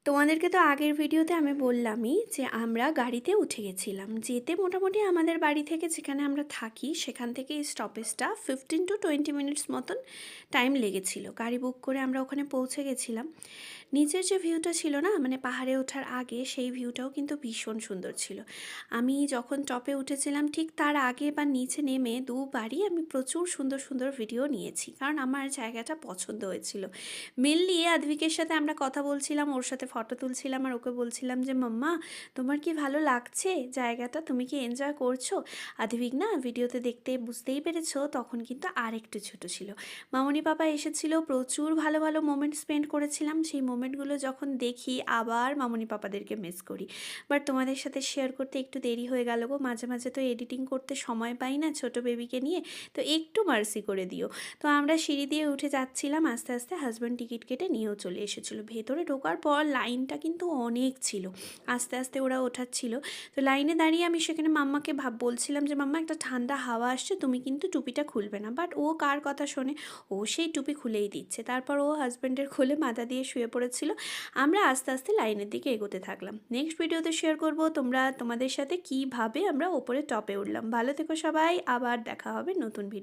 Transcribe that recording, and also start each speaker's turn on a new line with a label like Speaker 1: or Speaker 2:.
Speaker 1: তোমাদেরকে তো আগের ভিডিওতে আমি বললামই যে আমরা গাড়িতে উঠে গেছিলাম। যেতে মোটামুটি আমাদের বাড়ি থেকে যেখানে আমরা থাকি সেখান থেকে এই স্টপেজটা 15 to 20 মিনিটস মতন টাইম লেগেছিল। গাড়ি বুক করে আমরা ওখানে পৌঁছে গেছিলাম। নিচের যে ভিউটা ছিল না, মানে পাহাড়ে ওঠার আগে, সেই ভিউটাও কিন্তু ভীষণ সুন্দর ছিল। আমি যখন টপে উঠেছিলাম ঠিক তার আগে বা নিচে নেমে দুবারই আমি প্রচুর সুন্দর সুন্দর ভিডিও নিয়েছি, কারণ আমার জায়গাটা পছন্দ হয়েছিল। মেনলি আদ্বিকের সাথে আমরা কথা বলছিলাম, ওর সাথে ফটো তুলছিলাম, আর ওকে বলছিলাম যে মাম্মা তোমার কি ভালো লাগছে জায়গাটা, তুমি কি এনজয় করছো? আদ্বিক না ভিডিওতে দেখতে বুঝতেই পেরেছো তখন কিন্তু আর একটু ছোটো ছিল। মামনি পাপা এসেছিল, প্রচুর ভালো ভালো মোমেন্ট স্পেন্ড করেছিলাম। সেই মোমেন্টগুলো যখন দেখি আবার মামনি পাপাদেরকে মিস করি। বাট তোমাদের সাথে শেয়ার করতে একটু দেরি হয়ে গেল গো, মাঝে মাঝে তো এডিটিং করতে সময় পাই না ছোটো বেবিকে নিয়ে, তো একটু মার্সি করে দিও। তো আমরা সিঁড়ি দিয়ে উঠে যাচ্ছিলাম, আস্তে আস্তে হাজব্যান্ড টিকিট কেটে নিয়েও চলে এসেছিলো। ভেতরে ঢোকার পর লাইনটা কিন্তু অনেক ছিল, আস্তে আস্তে ওরা ওঠাচ্ছিল। তো লাইনে দাঁড়িয়ে আমি সেখানে মাম্মাকে বলছিলাম যে মাম্মা একটা ঠান্ডা হাওয়া আসছে, তুমি কিন্তু টুপিটা খুলবে না। বাট ও কার কথা শোনে, ও সেই টুপি খুলেই দিচ্ছে। তারপর ও হাজব্যান্ডের খুলে মাথা দিয়ে শুয়ে পড়েছিল। আমরা আস্তে আস্তে লাইনের দিকে এগোতে থাকলাম। নেক্সট ভিডিওতে শেয়ার করব তোমাদের সাথে কিভাবে আমরা ওপরে টপে উঠলাম। ভালো থেকো সবাই, আবার দেখা হবে নতুন ভিডিও।